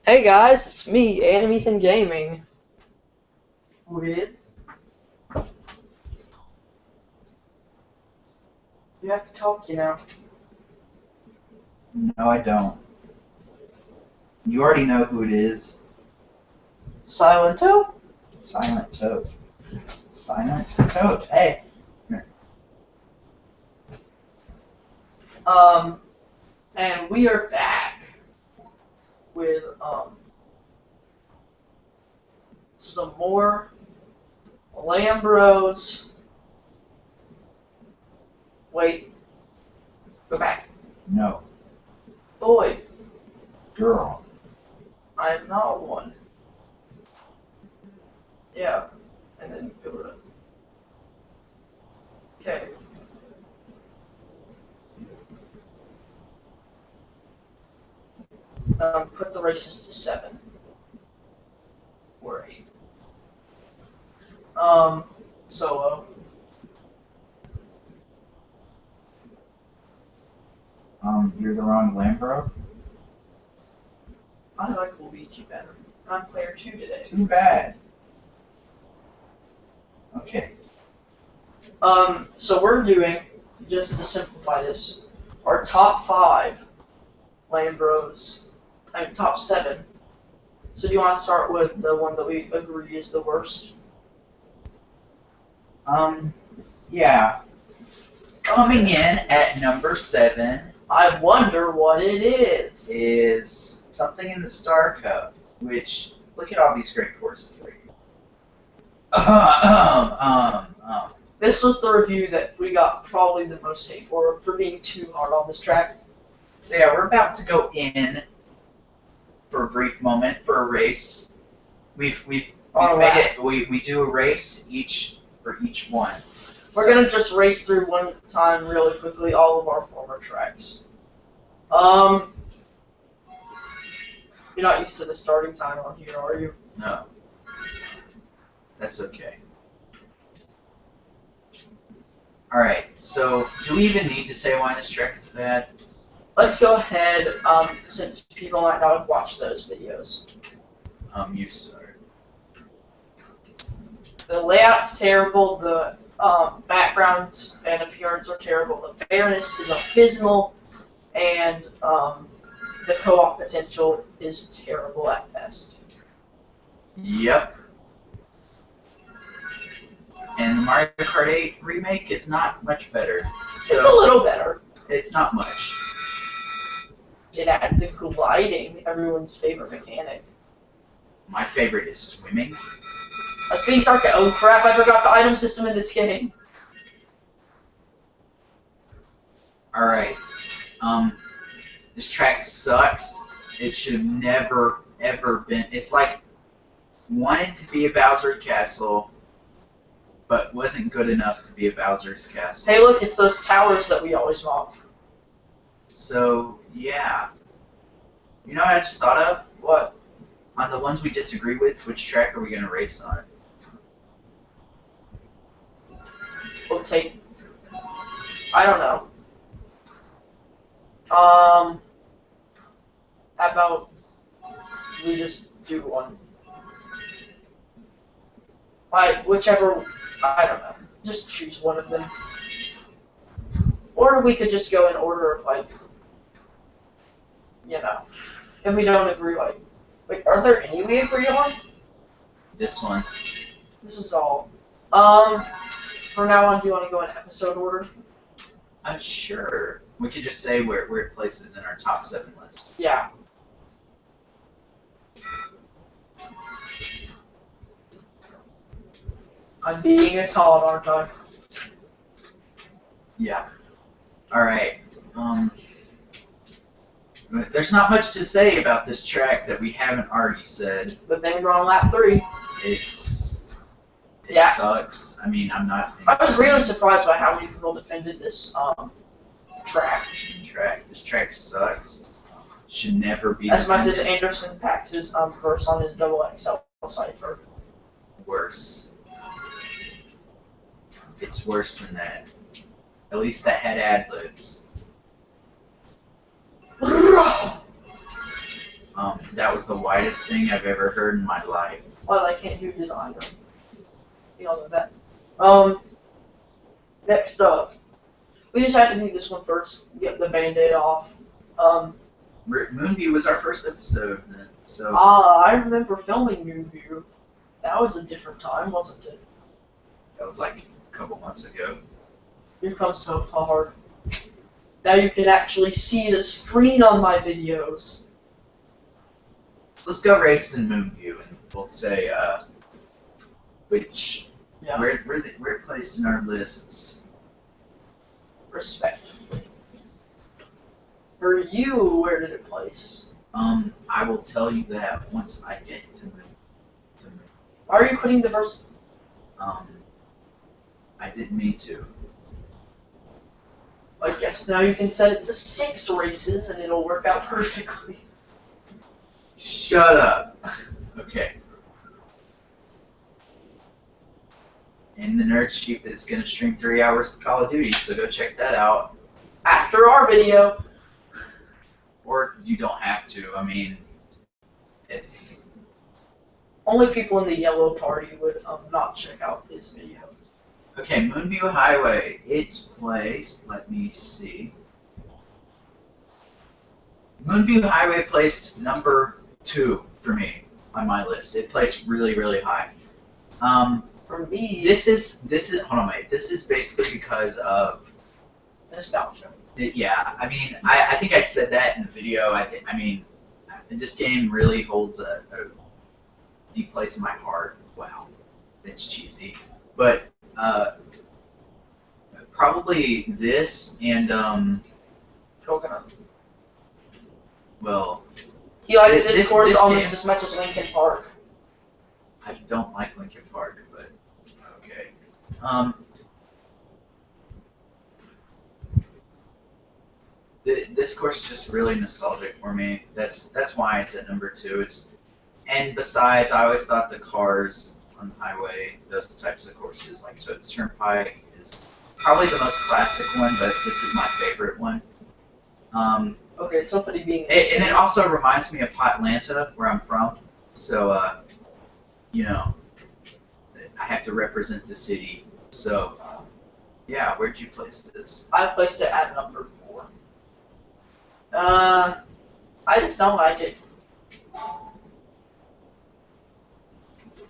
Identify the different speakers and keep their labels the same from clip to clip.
Speaker 1: Hey guys, it's me, Animethan Gaming. With you have to talk,
Speaker 2: No, I don't. You already know who it is.
Speaker 1: Silent Toad.
Speaker 2: Silent Toad. Silent Toad. Hey.
Speaker 1: And we are back with some more Lambros. Wait, go back.
Speaker 2: No.
Speaker 1: Boy,
Speaker 2: Girl.
Speaker 1: I'm not one. Yeah, and then go to. Okay. Put the races to 7 or 8. Solo.
Speaker 2: You're the wrong Lambro.
Speaker 1: I like Luigi better. I'm player 2 today.
Speaker 2: Too bad. Okay.
Speaker 1: So we're doing, just to simplify this, our top 5 Lambros, I mean top 7. So do you want to start with the one that we agree is the worst?
Speaker 2: Yeah. Coming in at number 7
Speaker 1: I wonder what it is.
Speaker 2: is something in the Star Cup, which, look at all these great courses right here.
Speaker 1: This was the review that we got probably the most hate for being too hard on this track.
Speaker 2: So yeah, we're about to go in for a brief moment for a race. We've made it. We do a race for each one.
Speaker 1: We're gonna just race through one time really quickly all of our former tracks. You're not used to the starting time on here, are you?
Speaker 2: No. That's okay. Alright, so do we even need to say why this track is bad?
Speaker 1: Let's go ahead, since people might not have watched those videos.
Speaker 2: You start.
Speaker 1: The layout's terrible, the backgrounds and appearance are terrible, the fairness is abysmal, and the co-op potential is terrible at best.
Speaker 2: Yep. And the Mario Kart 8 remake is not much better. So
Speaker 1: it's a little better.
Speaker 2: It's not much.
Speaker 1: It adds a gliding, everyone's favorite mechanic.
Speaker 2: My favorite is swimming.
Speaker 1: I was being sarcastic. Oh crap, I forgot the item system in this game.
Speaker 2: Alright. This track sucks. It should have never, ever been. It's like wanted to be a Bowser Castle, but wasn't good enough to be a Bowser's Castle.
Speaker 1: Hey look, it's those towers that we always mock.
Speaker 2: So, yeah. You know what I just thought of?
Speaker 1: What?
Speaker 2: On the ones we disagree with, which track are we going to race on?
Speaker 1: We'll take... I don't know. How about we just do one? Like, whichever... I don't know. Just choose one of them. Or we could just go in order of, like... You know. If we don't agree, like... Wait, are there any we agree on?
Speaker 2: This one.
Speaker 1: This is all. From now on, do you want to go in episode order?
Speaker 2: Sure. We could just say where it places in our top 7 list.
Speaker 1: Yeah. I'm being a tall, aren't I?
Speaker 2: Yeah. Alright. There's not much to say about this track that we haven't already said.
Speaker 1: But then we're on lap 3.
Speaker 2: It
Speaker 1: Yeah.
Speaker 2: sucks. I mean, I'm not...
Speaker 1: I was really surprised by how many people defended this track.
Speaker 2: This track sucks. Should never be
Speaker 1: As much
Speaker 2: defended.
Speaker 1: as Anderson packs his verse on his double XL cipher.
Speaker 2: Worse. It's worse than that. At least that had ad-libs. That was the widest thing I've ever heard in my life.
Speaker 1: Well, I can't do designer. You all know that. Next up, we just had to do this one first. Get the band-aid off.
Speaker 2: Moonview was our first episode, then, so
Speaker 1: I remember filming Moonview. That was a different time, wasn't it?
Speaker 2: that was like a couple months ago.
Speaker 1: You've come so far. Now you can actually see the screen on my videos.
Speaker 2: Let's go race in Moonview, and we'll say which
Speaker 1: Yeah.
Speaker 2: where it placed in our lists.
Speaker 1: Respectively. For you, where did it place?
Speaker 2: I will tell you that once I get to Moonview.
Speaker 1: Why are you quitting the first?
Speaker 2: I didn't mean to.
Speaker 1: I guess now you can set it to 6 races and it'll work out perfectly.
Speaker 2: Shut up. Okay. And the Nerd Sheep is gonna stream 3 hours of Call of Duty, so go check that out.
Speaker 1: After our video.
Speaker 2: Or you don't have to. I mean, it's
Speaker 1: Only people in the yellow party would not check out his video.
Speaker 2: okay. Moonview Highway. Its placed. Let me see. Moonview Highway placed number 2 for me on my list. It placed really, really high.
Speaker 1: For me,
Speaker 2: This is hold on, wait. This is basically because of
Speaker 1: nostalgia.
Speaker 2: yeah. I mean, I think I said that in the video. I mean, this game really holds a deep place in my heart. Wow, it's cheesy, but probably this and
Speaker 1: Coconut.
Speaker 2: well,
Speaker 1: He likes this course
Speaker 2: this
Speaker 1: almost
Speaker 2: game-
Speaker 1: as much as Lincoln Park.
Speaker 2: I don't like Linkin Park, but okay. This course is just really nostalgic for me. That's why it's at number 2. And besides, I always thought the cars on the highway, those types of courses like Toad's Turnpike, is probably the most classic one, but this is my favorite one.
Speaker 1: Okay, it's somebody being.
Speaker 2: And it also reminds me of Hotlanta, where I'm from. So, you know, I have to represent the city. So, yeah, where'd you place this?
Speaker 1: I placed it at number 4. I just don't like it.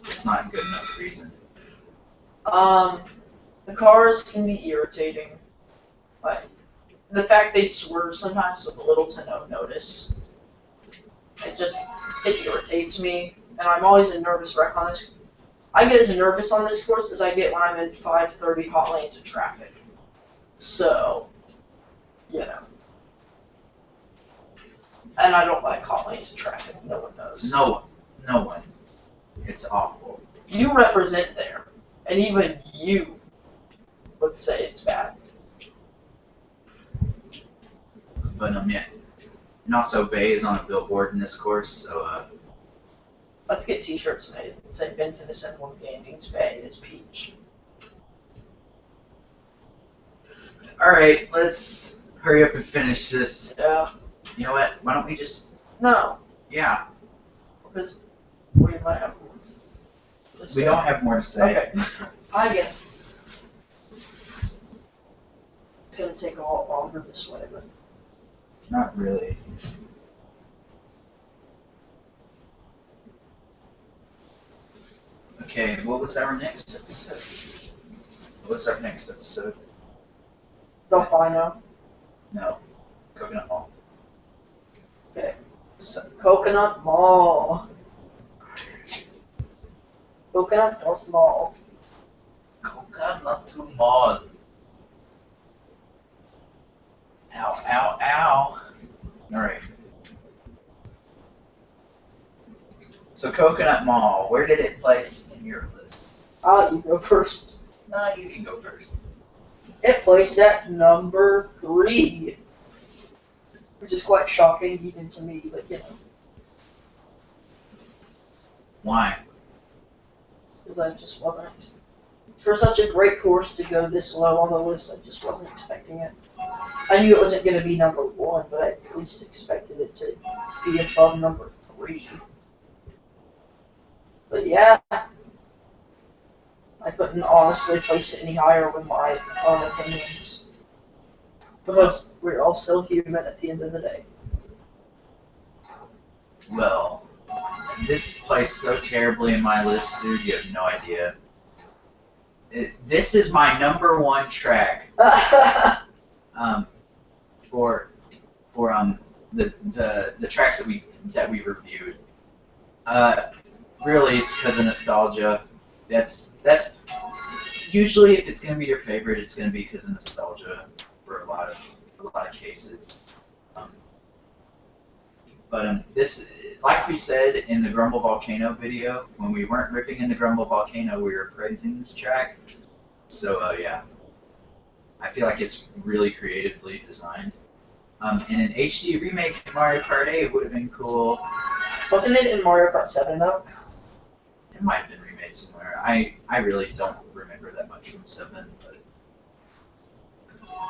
Speaker 2: It's not a good enough reason.
Speaker 1: The cars can be irritating. Like, the fact they swerve sometimes with little to no notice. It irritates me, and I'm always a nervous wreck on this. I get as nervous on this course as I get when I'm in 5:30 hot lanes of traffic. So, you know. And I don't like hot lanes of traffic. No one does.
Speaker 2: No one. It's awful.
Speaker 1: You represent there, and even you would say it's bad.
Speaker 2: But yeah. And also, Bay is on a billboard in this course, so
Speaker 1: Let's get t-shirts made that say Benton Assembled Gaming's Bay is Peach.
Speaker 2: alright, let's hurry up and finish this.
Speaker 1: Yeah.
Speaker 2: You know what? Why don't we just
Speaker 1: No,
Speaker 2: yeah.
Speaker 1: because we might have ones. Just
Speaker 2: We
Speaker 1: say-
Speaker 2: don't have more to say.
Speaker 1: Okay. I guess. It's gonna take a lot longer this way, but
Speaker 2: Not really. Okay, what was our next episode? What was our next episode?
Speaker 1: Delfino.
Speaker 2: No. Coconut Mall.
Speaker 1: Okay.
Speaker 2: So,
Speaker 1: Coconut Mall. Coconut North Mall.
Speaker 2: Coconut Mall. Ow, ow, ow. Alright. So Coconut Mall, where did it place in your list?
Speaker 1: I'll let you go first.
Speaker 2: No, you can go first.
Speaker 1: It placed at number 3. Which is quite shocking even to me, but you know.
Speaker 2: Why?
Speaker 1: Because I just wasn't. for such a great course to go this low on the list, I just wasn't expecting it. I knew it wasn't going to be number 1, but I at least expected it to be above number 3. But yeah, I couldn't honestly place it any higher with my own opinions. Because we're all still human at the end of the day.
Speaker 2: Well, this placed so terribly in my list, dude. You have no idea. This is my number 1 track. For the tracks that we reviewed. Really, it's because of nostalgia. That's usually if it's gonna be your favorite, it's gonna be because of nostalgia for a lot of cases. But this, like we said in the Grumble Volcano video, when we weren't ripping into Grumble Volcano, we were praising this track. So yeah, I feel like it's really creatively designed. And an HD remake of Mario Kart 8 would have been cool.
Speaker 1: Wasn't it in Mario Kart 7 though?
Speaker 2: It might have been remade somewhere. I really don't remember that much from 7, but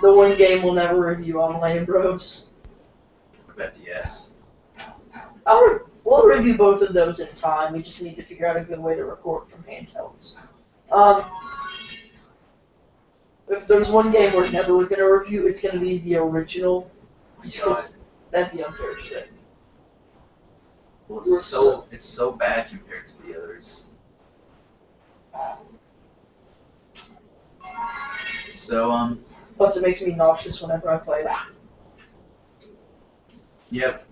Speaker 1: The one game we'll never review on Lambros.
Speaker 2: I bet yes.
Speaker 1: We'll review both of those in time. We just need to figure out a good way to record from handhelds. If there's one game we're never going to review, it's going to be the original. Because that'd be unfair to it.
Speaker 2: Well, it's so bad compared to the others. So
Speaker 1: Plus, it makes me nauseous whenever I play that.
Speaker 2: Yep.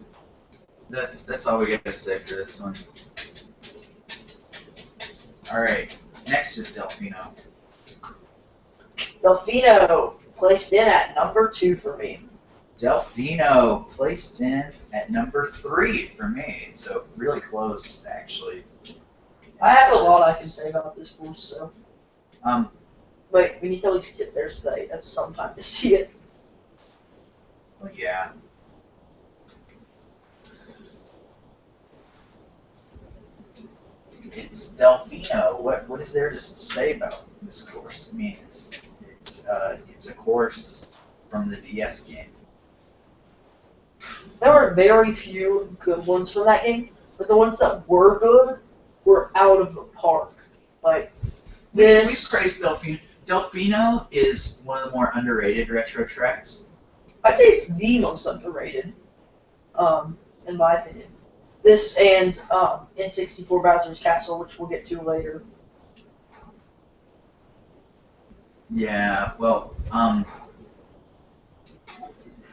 Speaker 2: That's all we got to say for this one. All right. Next is Delfino.
Speaker 1: Delfino placed in at number 2 for me.
Speaker 2: Delfino placed in at number 3 for me. So really close, actually.
Speaker 1: I have a lot I can say about this course, so. Wait, we need to at least get there so that I have some time to see it.
Speaker 2: Well, yeah. It's Delfino. What is there to say about this course? I mean, it's a course from the DS game.
Speaker 1: There were very few good ones from that game, but the ones that were good were out of the park. Like this.
Speaker 2: We praised Delfino. Delfino is one of the more underrated retro tracks.
Speaker 1: I'd say it's the most underrated, in my opinion. This and N64 Bowser's Castle, which we'll get to later.
Speaker 2: Yeah, well,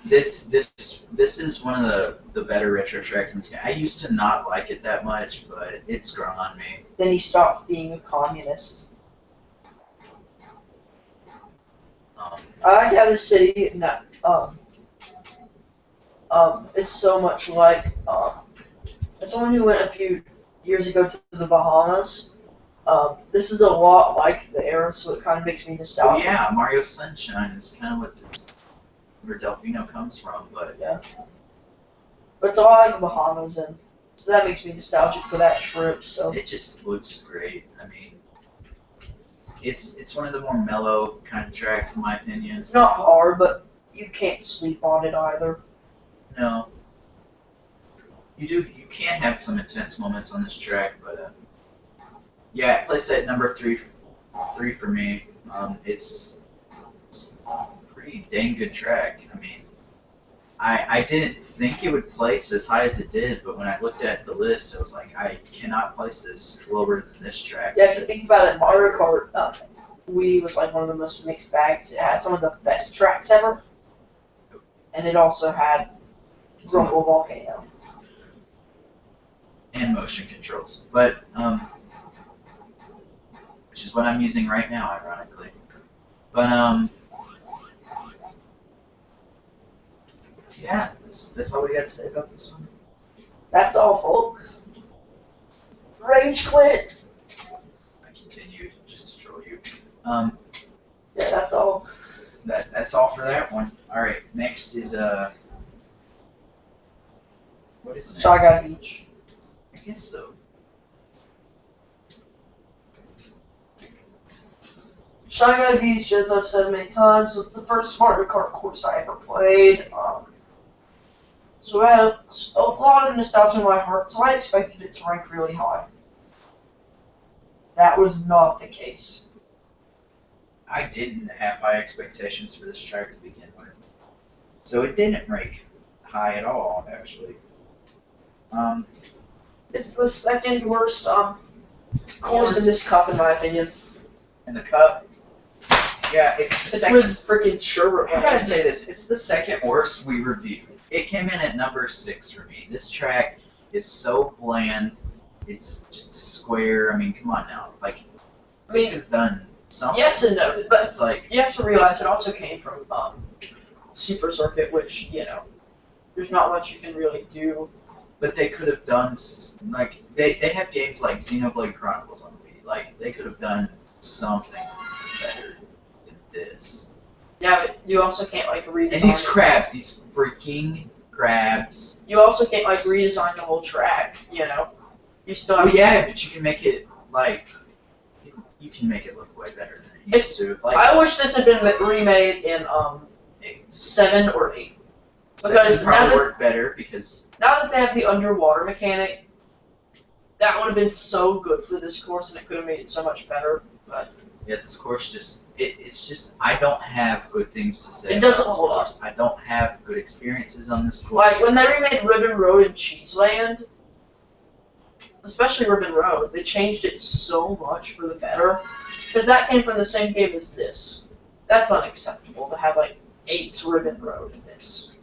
Speaker 2: this is one of the better retro tracks in this game. I used to not like it that much, but it's grown on me.
Speaker 1: Then he stopped being a communist. I like how the city is so much like as someone who went a few years ago to the Bahamas. This is a lot like there, so it kind of makes me nostalgic.
Speaker 2: Oh yeah, Mario Sunshine is kind of where Delfino comes from, but
Speaker 1: yeah. But it's a lot like the Bahamas, and so that makes me nostalgic for that trip. So
Speaker 2: it just looks great. I mean, it's one of the more mellow kind of tracks in my opinion.
Speaker 1: It's not hard, but you can't sleep on it either.
Speaker 2: No. You can have some intense moments on this track, but yeah, it placed at number 3 for me. It's a pretty dang good track. I mean, I didn't think it would place as high as it did, but when I looked at the list, I was like, I cannot place this lower than this track.
Speaker 1: Yeah, if you think about it, Mario Kart Wii was like one of the most mixed bags. It had some of the best tracks ever, and it also had Grumble Volcano.
Speaker 2: And motion controls, but which is what I'm using right now, ironically. But yeah, that's all we got to say about this one.
Speaker 1: That's all, folks. Rage quit.
Speaker 2: I continued just to troll you.
Speaker 1: Yeah, that's all.
Speaker 2: That's all for that one. All right, next is what is next?
Speaker 1: Shy Beach.
Speaker 2: I guess so.
Speaker 1: Shy Guy Beach, as I've said many times, was the first Mario Kart course I ever played. So I have a lot of nostalgia in my heart, so I expected it to rank really high. That was not the case.
Speaker 2: I didn't have high expectations for this track to begin with. So it didn't rank high at all, actually.
Speaker 1: It's the second worst course in this cup, in my opinion.
Speaker 2: In the cup, yeah, it's the
Speaker 1: It's
Speaker 2: second.
Speaker 1: with freaking sherbet.
Speaker 2: I gotta say this, it's the second worst we reviewed. It came in at number 6 for me. This track is so bland. It's just a square. I mean, come on now. Like, we could have done something.
Speaker 1: Yes and no, but
Speaker 2: It's like,
Speaker 1: you have to realize it also came from Super Circuit, which, there's not much you can really do.
Speaker 2: but they could have done, like, they have games like Xenoblade Chronicles on Wii. Like, they could have done something better than this.
Speaker 1: Yeah, but you also can't, redesign
Speaker 2: And these
Speaker 1: it.
Speaker 2: crabs, these freaking crabs.
Speaker 1: You also can't, redesign the whole track, You still have
Speaker 2: Oh yeah, but you can make it, like, you can make it look way better than it used to. Like,
Speaker 1: I wish this had been remade in 7 or 8. Because
Speaker 2: it probably
Speaker 1: now that-
Speaker 2: work better because
Speaker 1: Now that they have the underwater mechanic, that would have been so good for this course, and it could have made it so much better. But
Speaker 2: yeah, this course it's just I don't have good things to say.
Speaker 1: It
Speaker 2: about
Speaker 1: doesn't
Speaker 2: this
Speaker 1: hold up.
Speaker 2: course. I don't have good experiences on this course.
Speaker 1: when they remade Ribbon Road and Cheeseland, especially Ribbon Road, they changed it so much for the better. Because that came from the same game as this. That's unacceptable to have 8's Ribbon Road in this.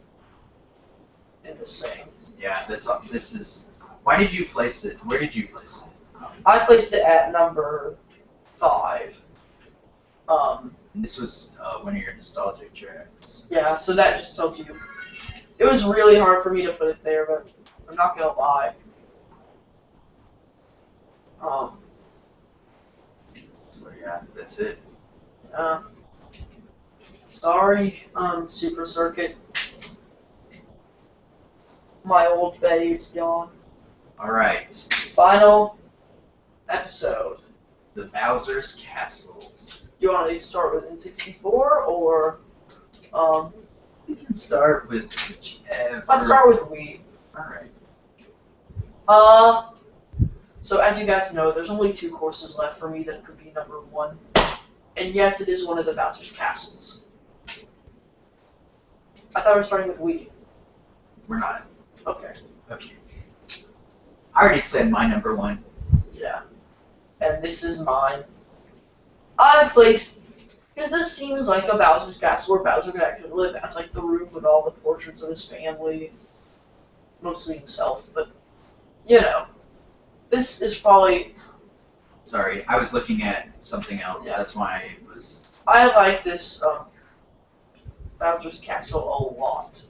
Speaker 1: In the same.
Speaker 2: Yeah, this is. Why did you place it? Where did you place it?
Speaker 1: I placed it at number 5.
Speaker 2: And this was one of your nostalgic tracks.
Speaker 1: Yeah, so that just tells you. It was really hard for me to put it there, but I'm not gonna lie.
Speaker 2: So yeah, that's it.
Speaker 1: Sorry, Super Circuit. My old bay is gone.
Speaker 2: All right,
Speaker 1: Final episode.
Speaker 2: the Bowser's Castles.
Speaker 1: Do you want to start with N64 or
Speaker 2: We can start with whichever.
Speaker 1: let's start with Wii.
Speaker 2: All right.
Speaker 1: So as you guys know, there's only 2 courses left for me that could be number 1. And yes, it is one of the Bowser's Castles. I thought we were starting with Wii.
Speaker 2: We're not.
Speaker 1: Okay.
Speaker 2: Okay. I already said my number 1.
Speaker 1: Yeah. And this is mine. I placed, because this seems like a Bowser's Castle where Bowser could actually live. That's the room with all the portraits of his family. Mostly himself, but, This is probably,
Speaker 2: Sorry, I was looking at something else.
Speaker 1: Yeah.
Speaker 2: That's why it was.
Speaker 1: I like this, Bowser's Castle a lot.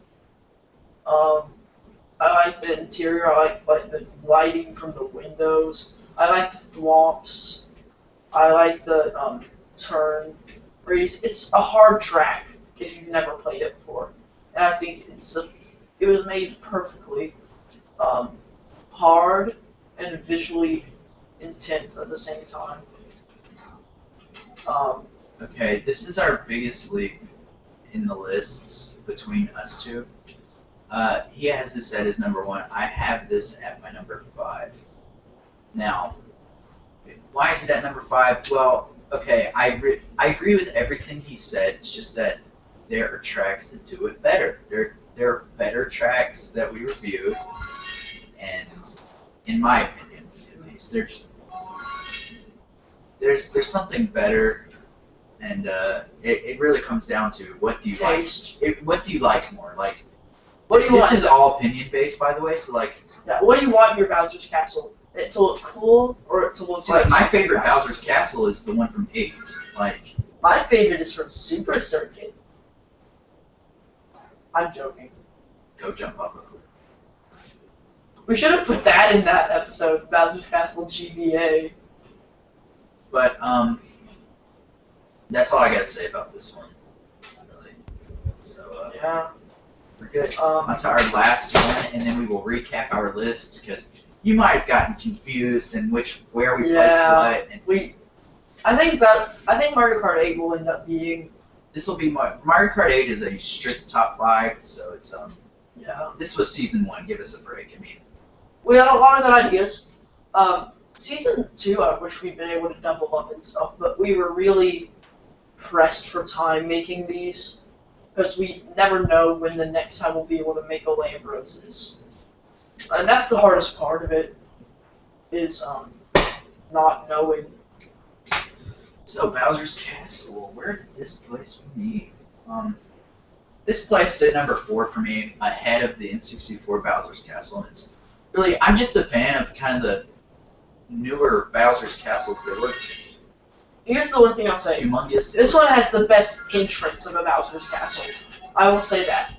Speaker 1: I like the interior, I like the lighting from the windows. I like the thwomps. I like the turn radius. It's a hard track if you've never played it before, and I think it was made perfectly hard and visually intense at the same time.
Speaker 2: Okay, this is our biggest leap in the lists between us two. He has this at his number 1. I have this at my number 5. Now, why is it at number 5? Well, okay, I agree with everything he said. It's just that there are tracks that do it better. There are better tracks that we reviewed, and in my opinion, at least, there's something better, and it really comes down to what do you
Speaker 1: Taste.
Speaker 2: like? What do you like more? Like,
Speaker 1: What do you
Speaker 2: this
Speaker 1: want?
Speaker 2: is all opinion based, by the way. So
Speaker 1: Yeah, what do you want in your Bowser's Castle? It to look cool or it to look like
Speaker 2: my
Speaker 1: something
Speaker 2: favorite
Speaker 1: else?
Speaker 2: Bowser's Castle is the one from 8. Like,
Speaker 1: My favorite is from Super Circuit. I'm joking.
Speaker 2: go jump off a cliff.
Speaker 1: We should have put that in that episode, Bowser's Castle GBA.
Speaker 2: But that's all I gotta say about this one. Really. So
Speaker 1: Yeah.
Speaker 2: we're good. On to our last one, and then we will recap our lists because you might have gotten confused in where we placed
Speaker 1: Yeah.
Speaker 2: what. And
Speaker 1: I think Mario Kart 8 will end up being.
Speaker 2: This will be Mario Kart 8 is a strict top 5, so it's
Speaker 1: Yeah.
Speaker 2: This was season 1. Give us a break. I mean,
Speaker 1: We had a lot of good ideas. Season 2, I wish we'd been able to double up and stuff, but we were really pressed for time making these because we never know when the next time we'll be able to make a Lambros is. And that's the hardest part of it, is not knowing.
Speaker 2: so Bowser's Castle. Where did this place for me? This placed at number 4 for me, ahead of the N64 Bowser's Castle. And it's really, I'm just a fan of kind of the newer Bowser's Castles. They look
Speaker 1: Here's the one thing I'll say.
Speaker 2: humongous.
Speaker 1: This one has the best entrance of a Bowser's Castle. I will say that.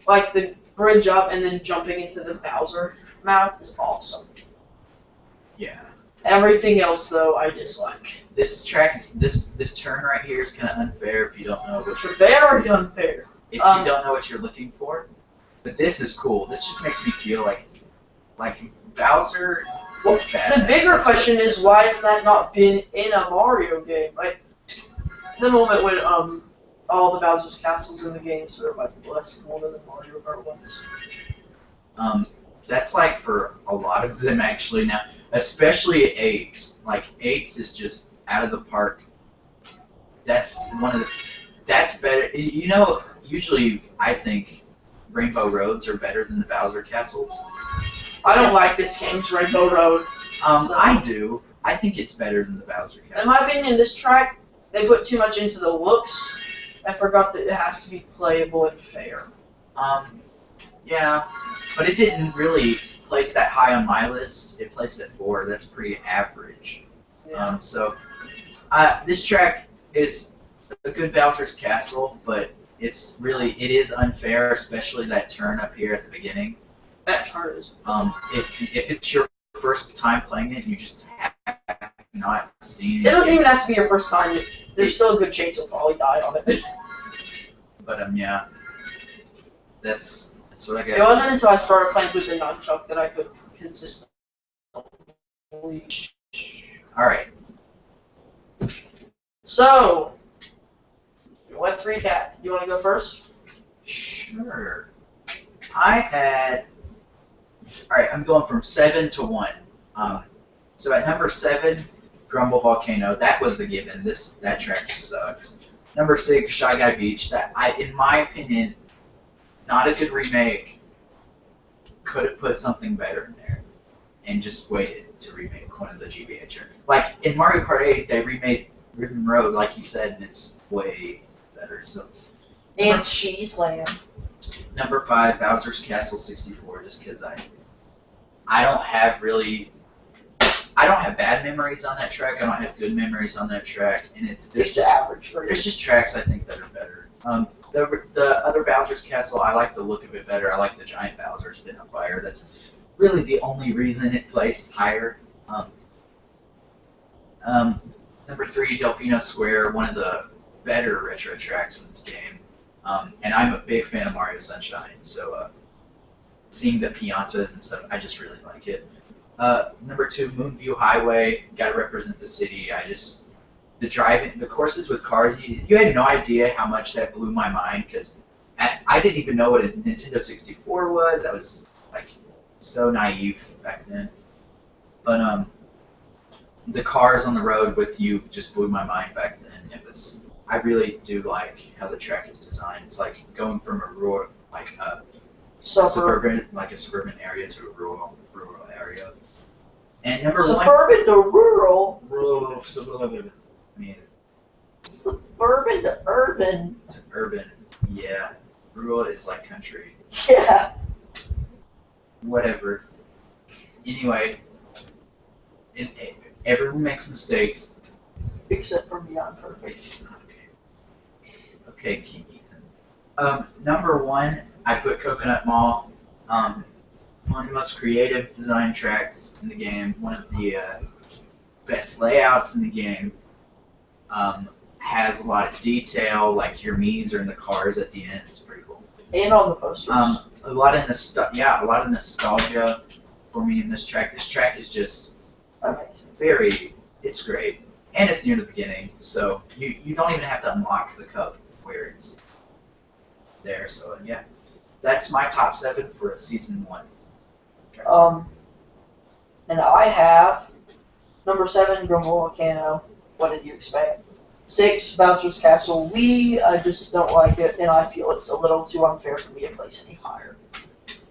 Speaker 1: Like the bridge up and then jumping into the Bowser mouth is awesome.
Speaker 2: Yeah.
Speaker 1: Everything else though I dislike.
Speaker 2: This track is this turn right here is kind of unfair if you don't know what
Speaker 1: It's
Speaker 2: you're
Speaker 1: very unfair.
Speaker 2: if you don't know what you're looking for. But this is cool. This just makes me feel like Bowser
Speaker 1: Well,
Speaker 2: is badass.
Speaker 1: the bigger
Speaker 2: That's
Speaker 1: question
Speaker 2: what-
Speaker 1: is why has that not been in a Mario game? Like the moment when all the Bowser's castles in the games are like less cool than the Mario Kart ones.
Speaker 2: That's like for a lot of them actually now, especially 8. Like 8 is just out of the park. That's that's better. You know, usually I think Rainbow Roads are better than the Bowser Castles.
Speaker 1: I don't like this game's Rainbow Road. So-
Speaker 2: I do. I think it's better than the Bowser
Speaker 1: In
Speaker 2: Castle.
Speaker 1: my opinion, this track, they put too much into the looks and forgot that it has to be playable and fair.
Speaker 2: Yeah, but it didn't really place that high on my list. It placed at 4. That's pretty average.
Speaker 1: Yeah.
Speaker 2: This track is a good Bowser's Castle, but it is unfair, especially that turn up here at the beginning.
Speaker 1: That chart is.
Speaker 2: If it's your first time playing it and you just have not seen
Speaker 1: It doesn't even have to be your first time. There's still a good chance you'll probably die on it.
Speaker 2: But yeah, that's what I guess.
Speaker 1: It wasn't until I started playing with the nunchuck that I could consistently.
Speaker 2: All right.
Speaker 1: So, let's recap. You want to go first?
Speaker 2: Sure. I had. All right, I'm going from 7 to 1. So at number 7, Grumble Volcano. That was a given. That track just sucks. Number 6, Shy Guy Beach. In my opinion, not a good remake. Could have put something better in there, and just waited to remake one of the GBA tracks. Like in Mario Kart 8, they remade Rhythm Road, like you said, and it's way better. So.
Speaker 1: And Cheese Land.
Speaker 2: Number 5, Bowser's Castle 64, just because I don't have bad memories on that track. I don't have good memories on that track, and there's
Speaker 1: It's
Speaker 2: just
Speaker 1: average for you.
Speaker 2: there's just tracks I think that are better. The other Bowser's Castle, I like the look of it better. I like the giant Bowser spin on fire. That's really the only reason it placed higher. Number 3, Delfino Square, one of the better retro tracks in this game. And I'm a big fan of Mario Sunshine, so seeing the piazzas and stuff, I just really like it. Number 2, Moonview Highway, gotta represent the city. The courses with cars, you had no idea how much that blew my mind, because I didn't even know what a Nintendo 64 was. I was like so naive back then. But the cars on the road with you just blew my mind back then. I really do like how the track is designed. It's like going from a rural, suburban area to a rural area. And number 1,
Speaker 1: Suburban to rural.
Speaker 2: rural suburban. I mean,
Speaker 1: Suburban to urban.
Speaker 2: to urban. Yeah, rural is like country.
Speaker 1: Yeah.
Speaker 2: Whatever. Anyway, everyone makes mistakes.
Speaker 1: Except for Beyond Perfect.
Speaker 2: Okay, King Ethan. Number 1, I put Coconut Mall. One of the most creative design tracks in the game. One of the best layouts in the game. Has a lot of detail, like your Mii's are in the cars at the end. It's pretty cool.
Speaker 1: And on the posters.
Speaker 2: A lot of nostalgia for me in this track. This track is just
Speaker 1: Okay.
Speaker 2: it's great. And it's near the beginning, so you don't even have to unlock the cup where it's there. So yeah, that's my top 7 for season 1.
Speaker 3: And I have number 7, Grumble Volcano. What did you expect? 6, Bowser's Castle. I just don't like it, and I feel it's a little too unfair for me to place any higher.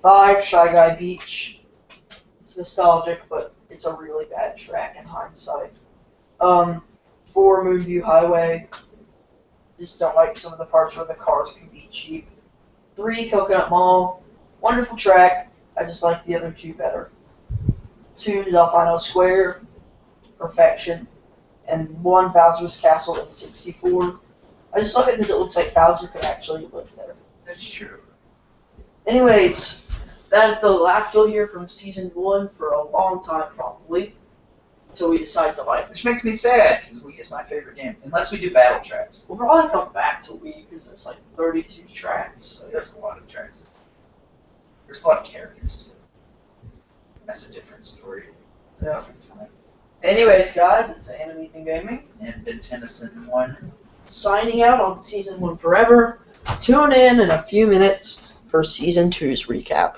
Speaker 3: 5, Shy Guy Beach. It's nostalgic, but it's a really bad track in hindsight. 4, Moonview Highway. Just don't like some of the parts where the cars can be cheap. 3, Coconut Mall. Wonderful track. I just like the other 2 better. 2, Delfino Square. Perfection. And 1, Bowser's Castle in 64. I just love it because it looks like Bowser could actually live there.
Speaker 2: That's true.
Speaker 3: Anyways,
Speaker 1: That is the last you'll hear from season 1 for a long time, probably, until we decide to like.
Speaker 2: Which makes me sad, because Wii is my favorite game. Unless we do battle tracks.
Speaker 1: We'll probably come back to Wii because there's like 32 tracks. So
Speaker 2: There's a lot of tracks. There's a lot of characters, too. That's a different story.
Speaker 1: Yeah. Anyways, guys, it's Animathan Gaming
Speaker 2: And Ben Tennyson 1.
Speaker 1: signing out on season 1 forever. Tune in a few minutes for season 2's recap.